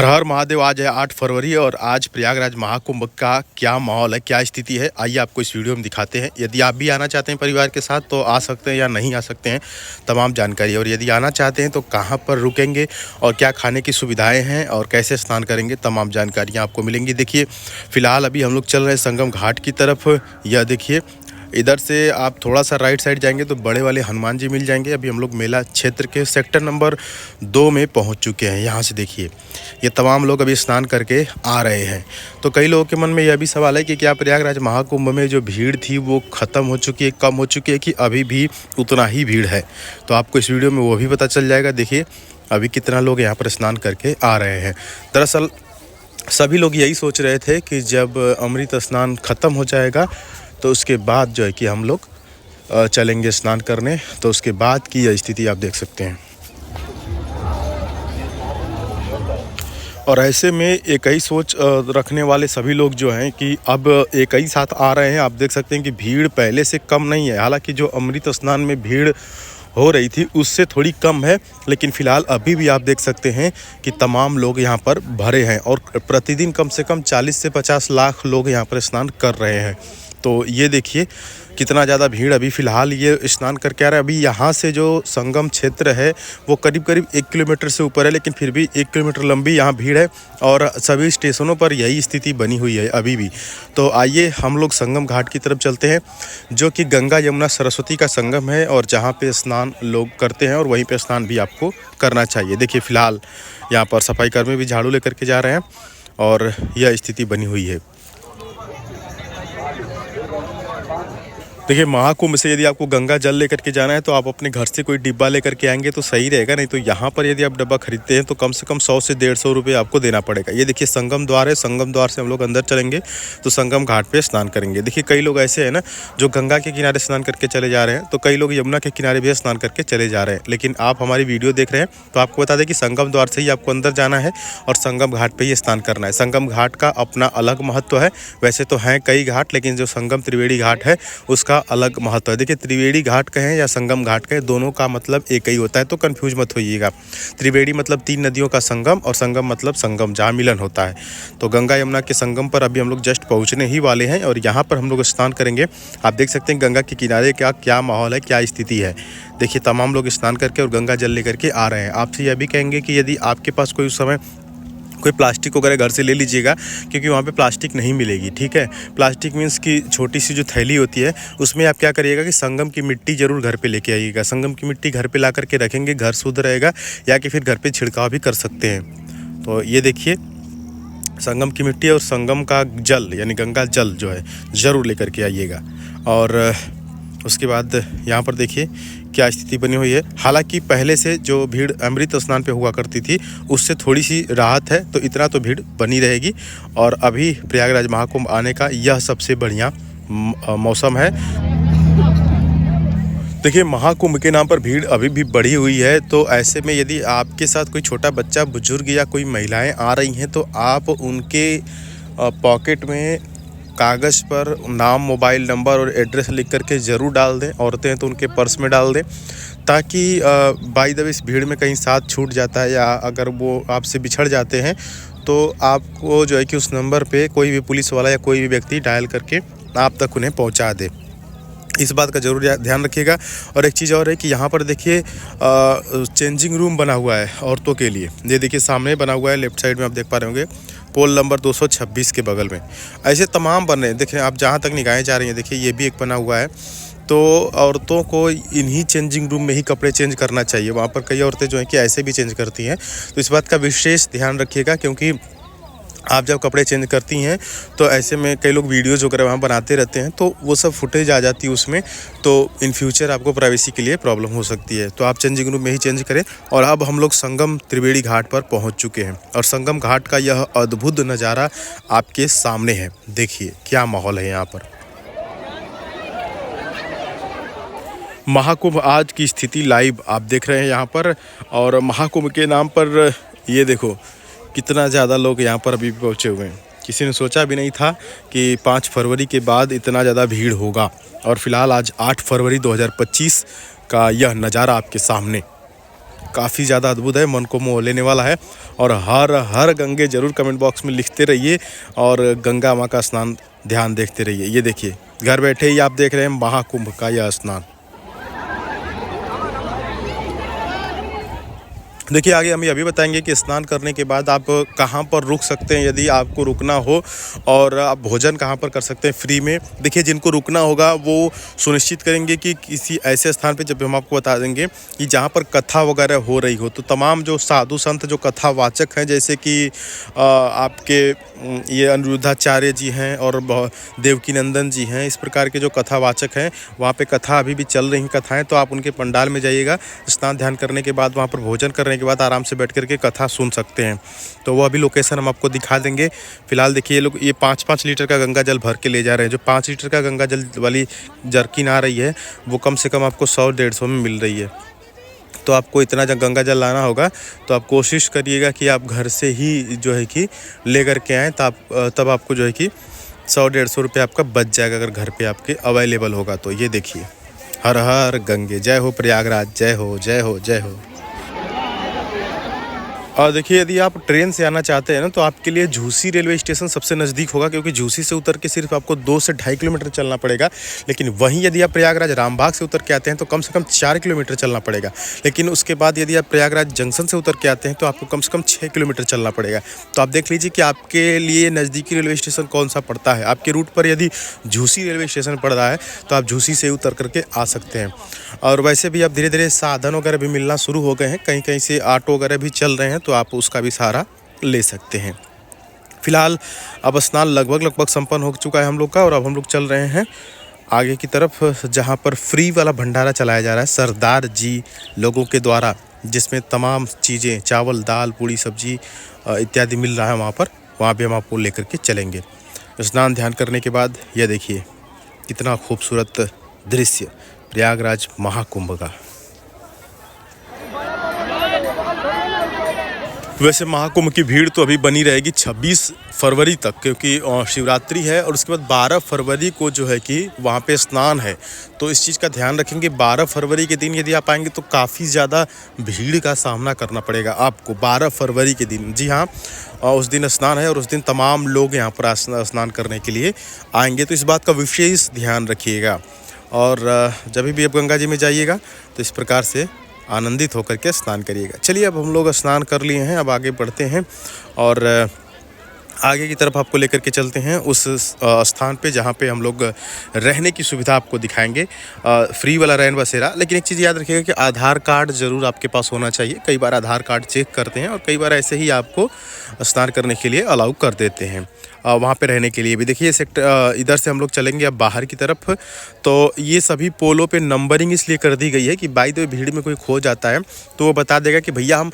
हर हर महादेव। आज है 8 फरवरी और आज प्रयागराज महाकुंभ का क्या माहौल है, क्या स्थिति है, आइए आपको इस वीडियो में दिखाते हैं। यदि आप भी आना चाहते हैं परिवार के साथ तो आ सकते हैं या नहीं आ सकते हैं, तमाम जानकारी। और यदि आना चाहते हैं तो कहां पर रुकेंगे और क्या खाने की सुविधाएं हैं और कैसे स्नान करेंगे, तमाम जानकारियाँ आपको मिलेंगी। देखिए फ़िलहाल अभी हम लोग चल रहे हैं संगम घाट की तरफ। यह देखिए इधर से आप थोड़ा सा राइट साइड जाएंगे तो बड़े वाले हनुमान जी मिल जाएंगे। अभी हम लोग मेला क्षेत्र के सेक्टर नंबर 2 में पहुंच चुके हैं। यहाँ से देखिए ये तमाम लोग अभी स्नान करके आ रहे हैं। तो कई लोगों के मन में यह भी सवाल है कि क्या प्रयागराज महाकुंभ में जो भीड़ थी वो ख़त्म हो चुकी है, कम हो चुकी है, कि अभी भी उतना ही भीड़ है। तो आपको इस वीडियो में वो भी पता चल जाएगा। देखिए अभी कितना लोग यहाँ पर स्नान करके आ रहे हैं। दरअसल सभी लोग यही सोच रहे थे कि जब अमृत स्नान ख़त्म हो जाएगा तो उसके बाद जो है कि हम लोग चलेंगे स्नान करने। तो उसके बाद की यह स्थिति आप देख सकते हैं। और ऐसे में एक ही सोच रखने वाले सभी लोग जो हैं कि अब एक ही साथ आ रहे हैं। आप देख सकते हैं कि भीड़ पहले से कम नहीं है। हालांकि जो अमृत स्नान में भीड़ हो रही थी उससे थोड़ी कम है, लेकिन फ़िलहाल अभी भी आप देख सकते हैं कि तमाम लोग यहाँ पर भरे हैं और प्रतिदिन कम से कम 40 से 50 लाख लोग यहाँ पर स्नान कर रहे हैं। तो ये देखिए कितना ज़्यादा भीड़ अभी फ़िलहाल ये स्नान करके आ रहा है। अभी यहाँ से जो संगम क्षेत्र है वो करीब करीब 1 किलोमीटर से ऊपर है, लेकिन फिर भी 1 किलोमीटर लंबी यहाँ भीड़ है और सभी स्टेशनों पर यही स्थिति बनी हुई है अभी भी। तो आइए हम लोग संगम घाट की तरफ चलते हैं, जो कि गंगा यमुना सरस्वती का संगम है और जहाँ पे स्नान लोग करते हैं और वहीं पे स्नान भी आपको करना चाहिए। देखिए फ़िलहाल यहाँ पर सफाई कर्मी भी झाड़ू लेकर के जा रहे हैं और यह स्थिति बनी हुई है। देखिए महाकुंभ से यदि आपको गंगा जल लेकर के जाना है तो आप अपने घर से कोई डिब्बा लेकर के आएंगे तो सही रहेगा, नहीं तो यहाँ पर यदि आप डब्बा खरीदते हैं तो कम से कम 100 से 150 रुपये आपको देना पड़ेगा। ये देखिए संगम द्वार है, संगम द्वार से हम लोग अंदर चलेंगे तो संगम घाट पे स्नान करेंगे। देखिए कई लोग ऐसे हैं ना जो गंगा के किनारे स्नान करके चले जा रहे हैं, तो कई लोग यमुना के किनारे भी स्नान करके चले जा रहे हैं। लेकिन आप हमारी वीडियो देख रहे हैं तो आपको बता दें कि संगम द्वार से ही आपको अंदर जाना है और संगम घाट पर ही स्नान करना है। संगम घाट का अपना अलग महत्व है। वैसे तो हैं कई घाट, लेकिन जो संगम त्रिवेणी घाट है उसका अलग महत्व है। देखिए त्रिवेणी घाट कहें या संगम घाट कहें, दोनों का मतलब एक ही होता है, तो कंफ्यूज मत होइएगा। त्रिवेणी मतलब 3 नदियों का संगम और संगम मतलब संगम जहाँ मिलन होता है। तो गंगा यमुना के संगम पर अभी हम लोग जस्ट पहुँचने ही वाले हैं और यहाँ पर हम लोग स्नान करेंगे। आप देख सकते हैं गंगा के किनारे का क्या माहौल है, क्या स्थिति है। देखिए तमाम लोग स्नान करके और गंगा जल लेकर के आ रहे हैं। आपसे यह भी कहेंगे कि यदि आपके पास कोई उस समय कोई प्लास्टिक वगैरह घर से ले लीजिएगा, क्योंकि वहाँ पे प्लास्टिक नहीं मिलेगी। ठीक है, प्लास्टिक मीन्स की छोटी सी जो थैली होती है उसमें आप क्या करिएगा कि संगम की मिट्टी ज़रूर घर पे लेके आइएगा। संगम की मिट्टी घर पे ला करके रखेंगे, घर शुद्ध रहेगा, या कि फिर घर पे छिड़काव भी कर सकते हैं। तो ये देखिए संगम की मिट्टी और संगम का जल यानी गंगा जल जो है ज़रूर लेकर के आइएगा। और उसके बाद यहाँ पर देखिए क्या स्थिति बनी हुई है। हालांकि पहले से जो भीड़ अमृत स्नान पे हुआ करती थी उससे थोड़ी सी राहत है, तो इतना तो भीड़ बनी रहेगी। और अभी प्रयागराज महाकुंभ आने का यह सबसे बढ़िया मौसम है। देखिए महाकुंभ के नाम पर भीड़ अभी भी बढ़ी हुई है, तो ऐसे में यदि आपके साथ कोई छोटा बच्चा, बुजुर्ग या कोई महिलाएँ आ रही हैं तो आप उनके पॉकेट में कागज़ पर नाम, मोबाइल नंबर और एड्रेस लिख करके ज़रूर डाल दें। औरतें हैं तो उनके पर्स में डाल दें, ताकि बाय द वे इस भीड़ में कहीं साथ छूट जाता है या अगर वो आपसे बिछड़ जाते हैं तो आपको जो है कि उस नंबर पे कोई भी पुलिस वाला या कोई भी व्यक्ति डायल करके आप तक उन्हें पहुंचा दे। इस बात का ज़रूर ध्यान रखिएगा। और एक चीज़ और है कि यहाँ पर देखिए चेंजिंग रूम बना हुआ है औरतों के लिए। ये देखिए सामने बना हुआ है, लेफ्ट साइड में आप देख पा रहे होंगे, पोल नंबर 226 के बगल में। ऐसे तमाम बन रहे हैं। देखिए आप जहाँ तक निगाहें जा रही हैं, देखिए ये भी एक बना हुआ है। तो औरतों को इन्हीं चेंजिंग रूम में ही कपड़े चेंज करना चाहिए। वहाँ पर कई औरतें जो हैं कि ऐसे भी चेंज करती हैं, तो इस बात का विशेष ध्यान रखिएगा, क्योंकि आप जब कपड़े चेंज करती हैं तो ऐसे में कई लोग वीडियोज़ वगैरह वहाँ बनाते रहते हैं, तो वो सब फुटेज आ जाती है उसमें, तो इन फ्यूचर आपको प्राइवेसी के लिए प्रॉब्लम हो सकती है। तो आप चेंजिंग रूम में ही चेंज करें। और अब हम लोग संगम त्रिवेणी घाट पर पहुँच चुके हैं और संगम घाट का यह अद्भुत नज़ारा आपके सामने है। देखिए क्या माहौल है यहाँ पर। महाकुंभ आज की स्थिति लाइव आप देख रहे हैं यहाँ पर। और महाकुंभ के नाम पर ये देखो कितना ज़्यादा लोग यहाँ पर अभी पहुँचे हुए हैं। किसी ने सोचा भी नहीं था कि 5 फरवरी के बाद इतना ज़्यादा भीड़ होगा। और फिलहाल आज 8 फरवरी 2025 का यह नज़ारा आपके सामने। काफ़ी ज़्यादा अद्भुत है, मन को मोह लेने वाला है। और हर हर गंगे ज़रूर कमेंट बॉक्स में लिखते रहिए और गंगा माँ का स्नान ध्यान देखते रहिए। ये देखिए घर बैठे ही आप देख रहे हैं महाकुंभ का यह स्नान। देखिए आगे हम ये अभी बताएंगे कि स्नान करने के बाद आप कहाँ पर रुक सकते हैं यदि आपको रुकना हो, और आप भोजन कहाँ पर कर सकते हैं फ्री में। देखिए जिनको रुकना होगा वो सुनिश्चित करेंगे कि किसी ऐसे स्थान पे, जब हम आपको बता देंगे कि जहाँ पर कथा वगैरह हो रही हो, तो तमाम जो साधु संत जो कथावाचक हैं, जैसे कि आपके ये अनिरुद्धाचार्य जी हैं और देवकीनंदन जी हैं, इस प्रकार के जो कथावाचक हैं, वहाँ पे कथा अभी भी चल रही कथाएँ, तो आप उनके पंडाल में जाइएगा। स्नान ध्यान करने के बाद वहाँ पर भोजन करने के बाद आराम से बैठ करके कथा सुन सकते हैं। तो वो अभी लोकेशन हम आपको दिखा देंगे। फिलहाल देखिए ये लोग ये 5-5 लीटर का गंगा जल भर के ले जा रहे हैं। जो 5 लीटर का गंगा जल वाली जर्किन आ रही है वो कम से कम आपको 100-150 में मिल रही है। तो आपको इतना जब गंगा जल लाना होगा तो आप कोशिश करिएगा कि आप घर से ही जो है कि ले करके आएँ, तब आपको जो है कि 100-150 रुपये आपका बच जाएगा, अगर घर पे आपके अवेलेबल होगा तो। ये देखिए हर हर गंगे, जय हो प्रयागराज, जय हो जय हो जय हो। और देखिए यदि आप ट्रेन से आना चाहते हैं ना, तो आपके लिए झूसी रेलवे स्टेशन सबसे नज़दीक होगा, क्योंकि झूसी से उतर के सिर्फ आपको 2 से 2.5 किलोमीटर चलना पड़ेगा। लेकिन वहीं यदि आप प्रयागराज रामबाग से उतर के आते हैं तो कम से कम 4 किलोमीटर चलना पड़ेगा। लेकिन उसके बाद यदि आप प्रयागराज जंक्शन से उतर के आते हैं तो आपको कम से कम 6 किलोमीटर चलना पड़ेगा। तो आप देख लीजिए कि आपके लिए नज़दीकी रेलवे स्टेशन कौन सा पड़ता है। आपके रूट पर यदि झूसी रेलवे स्टेशन पड़ रहा है तो आप झूसी से उतर करके आ सकते हैं। और वैसे भी अब धीरे धीरे साधन वगैरह भी मिलना शुरू हो गए हैं, कहीं कहीं से ऑटो वगैरह भी चल रहे हैं, तो आप उसका भी सहारा ले सकते हैं। फिलहाल अब स्नान लगभग संपन्न हो चुका है हम लोग का, और अब हम लोग चल रहे हैं आगे की तरफ, जहां पर फ्री वाला भंडारा चलाया जा रहा है सरदार जी लोगों के द्वारा, जिसमें तमाम चीज़ें चावल दाल पूड़ी सब्जी इत्यादि मिल रहा है। वहाँ पे हम आपको लेकर के चलेंगे। स्नान ध्यान करने के बाद यह देखिए कितना खूबसूरत दृश्य प्रयागराज महाकुंभ का। वैसे महाकुंभ की भीड़ तो अभी बनी रहेगी 26 फरवरी तक, क्योंकि शिवरात्रि है और उसके बाद 12 फरवरी को जो है कि वहाँ पे स्नान है। तो इस चीज़ का ध्यान रखेंगे। 12 फरवरी के दिन यदि आप आएंगे तो काफ़ी ज़्यादा भीड़ का सामना करना पड़ेगा आपको 12 फरवरी के दिन। जी हाँ, उस दिन स्नान है और उस दिन तमाम लोग यहाँ पर स्नान करने के लिए आएंगे, तो इस बात का विशेष ध्यान रखिएगा। और जब भी आप गंगा जी में जाइएगा तो इस प्रकार से आनंदित होकर के स्नान करिएगा। चलिए अब हम लोग स्नान कर लिए हैं, अब आगे बढ़ते हैं और आगे की तरफ आपको लेकर के चलते हैं उस स्थान पे जहाँ पे हम लोग रहने की सुविधा आपको दिखाएंगे, फ्री वाला रैन बसेरा। लेकिन एक चीज़ याद रखिएगा कि आधार कार्ड ज़रूर आपके पास होना चाहिए। कई बार आधार कार्ड चेक करते हैं और कई बार ऐसे ही आपको स्नान करने के लिए अलाउ कर देते हैं। वहाँ पे रहने के लिए भी देखिए सेक्टर इधर से हम लोग चलेंगे अब बाहर की तरफ। तो ये सभी पोलों पे नंबरिंग इसलिए कर दी गई है कि बाई द वे भीड़ में कोई खो जाता है तो वो बता देगा कि भैया हम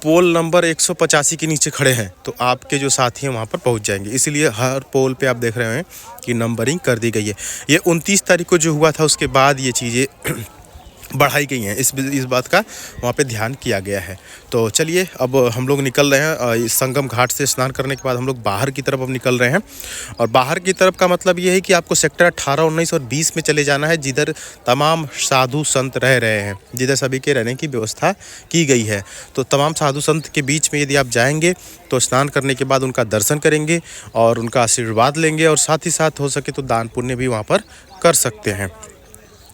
पोल नंबर 185 के नीचे खड़े हैं, तो आपके जो साथी हैं वहाँ पर पहुँच जाएंगे। इसीलिए हर पोल पे आप देख रहे हैं कि नंबरिंग कर दी गई है। ये 29 तारीख को जो हुआ था उसके बाद ये चीज़ें बढ़ाई गई हैं, इस बात का वहाँ पे ध्यान किया गया है। तो चलिए अब हम लोग निकल रहे हैं। संगम घाट से स्नान करने के बाद हम लोग बाहर की तरफ अब निकल रहे हैं। और बाहर की तरफ का मतलब ये है कि आपको सेक्टर 18, 19 और 20 में चले जाना है, जिधर तमाम साधु संत रह रहे हैं, जिधर सभी के रहने की व्यवस्था की गई है। तो तमाम साधु संत के बीच में यदि आप जाएंगे तो स्नान करने के बाद उनका दर्शन करेंगे और उनका आशीर्वाद लेंगे, और साथ ही साथ हो सके तो दान पुण्य भी वहाँ पर कर सकते हैं।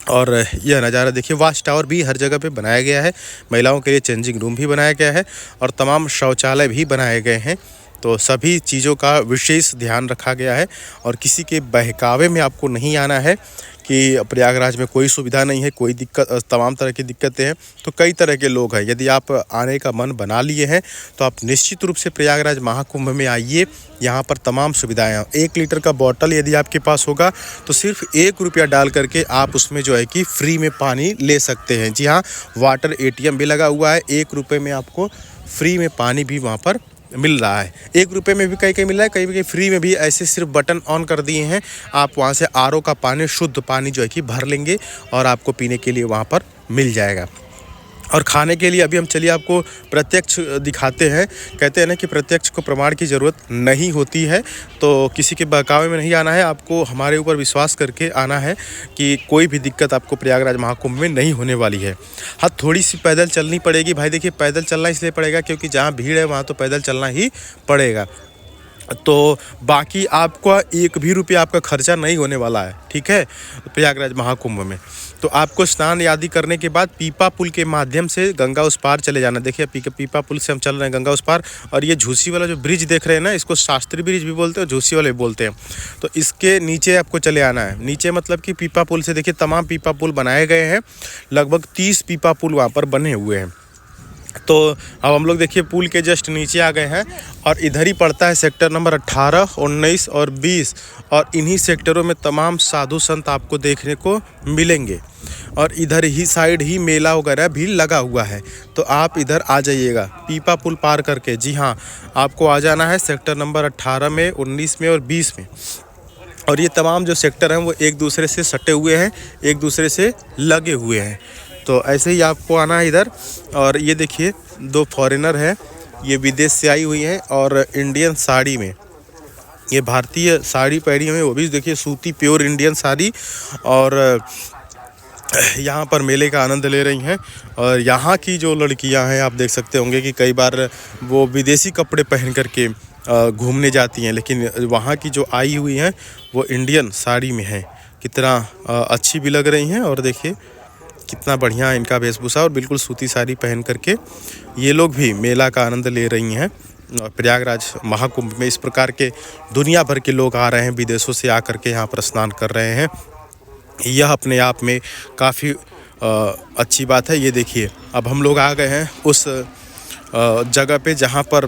और यह नज़ारा देखिए, वाच टावर भी हर जगह पे बनाया गया है, महिलाओं के लिए चेंजिंग रूम भी बनाया गया है और तमाम शौचालय भी बनाए गए हैं। तो सभी चीज़ों का विशेष ध्यान रखा गया है और किसी के बहकावे में आपको नहीं आना है कि प्रयागराज में कोई सुविधा नहीं है, कोई दिक्कत, तमाम तरह की दिक्कतें हैं। तो कई तरह के लोग हैं, यदि आप आने का मन बना लिए हैं तो आप निश्चित रूप से प्रयागराज महाकुंभ में आइए। यहाँ पर तमाम सुविधाएं हैं। 1 लीटर का बॉटल यदि आपके पास होगा तो सिर्फ 1 रुपया डाल करके आप उसमें जो है कि फ्री में पानी ले सकते हैं। जी हाँ, वाटर ATM भी लगा हुआ है। 1 रुपये में आपको फ्री में पानी भी वहाँ पर मिल रहा है। 1 रुपये में भी कहीं मिल रहा है, कहीं फ्री में भी। ऐसे सिर्फ बटन ऑन कर दिए हैं, आप वहाँ से RO का पानी, शुद्ध पानी जो है कि भर लेंगे और आपको पीने के लिए वहाँ पर मिल जाएगा। और खाने के लिए अभी हम चलिए आपको प्रत्यक्ष दिखाते हैं। कहते हैं ना कि प्रत्यक्ष को प्रमाण की ज़रूरत नहीं होती है, तो किसी के बहकावे में नहीं आना है, आपको हमारे ऊपर विश्वास करके आना है कि कोई भी दिक्कत आपको प्रयागराज महाकुंभ में नहीं होने वाली है। हाँ, थोड़ी सी पैदल चलनी पड़ेगी भाई। देखिए, पैदल चलना इसलिए पड़ेगा क्योंकि जहाँ भीड़ है वहाँ तो पैदल चलना ही पड़ेगा। तो बाकी आपका एक भी रुपया आपका खर्चा नहीं होने वाला है, ठीक है, प्रयागराज महाकुंभ में। तो आपको स्नान आदि करने के बाद पीपा पुल के माध्यम से गंगा उस पार चले जाना। देखिए, पीपा पुल से हम चल रहे हैं गंगा उस पार। और ये झूसी वाला जो ब्रिज देख रहे हैं ना, इसको शास्त्री ब्रिज भी बोलते हैं और झूसी वाले भी बोलते हैं। तो इसके नीचे आपको चले आना है। नीचे मतलब कि पीपा पुल से देखिए तमाम पीपा पुल बनाए गए हैं, लगभग 30 पीपा पुल वहाँ पर बने हुए हैं। तो अब हम लोग देखिए पुल के जस्ट नीचे आ गए हैं और इधर ही पड़ता है सेक्टर नंबर 18, 19 और 20। और इन्हीं सेक्टरों में तमाम साधु संत आपको देखने को मिलेंगे और इधर ही साइड ही मेला वगैरह भी लगा हुआ है। तो आप इधर आ जाइएगा पीपा पुल पार करके। जी हाँ, आपको आ जाना है सेक्टर नंबर 18 में, 19 में और 20 में। और ये तमाम जो सेक्टर हैं वो एक दूसरे से सटे हुए हैं, एक दूसरे से लगे हुए हैं। तो ऐसे ही आपको आना है इधर। और ये देखिए 2 फॉरेनर हैं, ये विदेश से आई हुई हैं और इंडियन साड़ी में, ये भारतीय साड़ी पहनी हुई है, वो भी देखिए सूती प्योर इंडियन साड़ी। और यहाँ पर मेले का आनंद ले रही हैं। और यहाँ की जो लड़कियाँ हैं, आप देख सकते होंगे कि कई बार वो विदेशी कपड़े पहन करके घूमने जाती हैं, लेकिन वहाँ की जो आई हुई हैं वो इंडियन साड़ी में हैं। कितना अच्छी भी लग रही हैं। और देखिए कितना बढ़िया इनका वेशभूषा, और बिल्कुल सूती साड़ी पहन करके ये लोग भी मेला का आनंद ले रही हैं। प्रयागराज महाकुंभ में इस प्रकार के दुनिया भर के लोग आ रहे हैं, विदेशों से आकर के यहाँ पर स्नान कर रहे हैं। यह अपने आप में काफ़ी अच्छी बात है। ये देखिए अब हम लोग आ गए हैं उस जगह पे जहाँ पर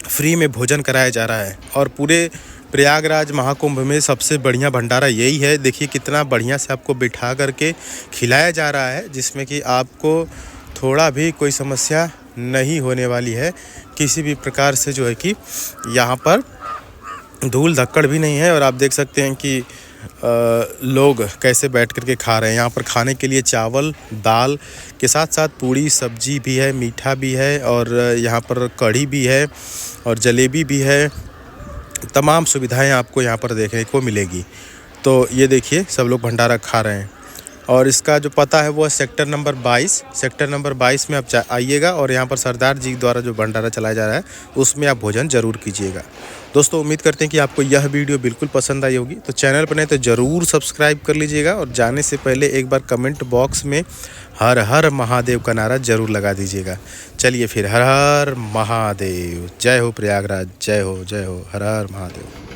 फ्री में भोजन कराया जा रहा है। और पूरे प्रयागराज महाकुंभ में सबसे बढ़िया भंडारा यही है। देखिए कितना बढ़िया से आपको बिठा करके खिलाया जा रहा है, जिसमें कि आपको थोड़ा भी कोई समस्या नहीं होने वाली है किसी भी प्रकार से। जो है कि यहाँ पर धूल धक्कड़ भी नहीं है। और आप देख सकते हैं कि लोग कैसे बैठ करके खा रहे हैं। यहाँ पर खाने के लिए चावल दाल के साथ साथ पूड़ी सब्जी भी है, मीठा भी है, और यहाँ पर कढ़ी भी है और जलेबी भी है। तमाम सुविधाएं आपको यहाँ पर देखने को मिलेगी। तो ये देखिए सब लोग भंडारा खा रहे हैं। और इसका जो पता है वो है सेक्टर नंबर 22। सेक्टर नंबर 22 में आप आइएगा और यहाँ पर सरदार जी द्वारा जो भंडारा चलाया जा रहा है उसमें आप भोजन ज़रूर कीजिएगा। दोस्तों उम्मीद करते हैं कि आपको यह वीडियो बिल्कुल पसंद आई होगी। तो चैनल पर नहीं तो ज़रूर सब्सक्राइब कर लीजिएगा। और जाने से पहले एक बार कमेंट बॉक्स में हर हर महादेव का नारा ज़रूर लगा दीजिएगा। चलिए फिर, हर हर महादेव। जय हो प्रयागराज, जय हो हर हर महादेव।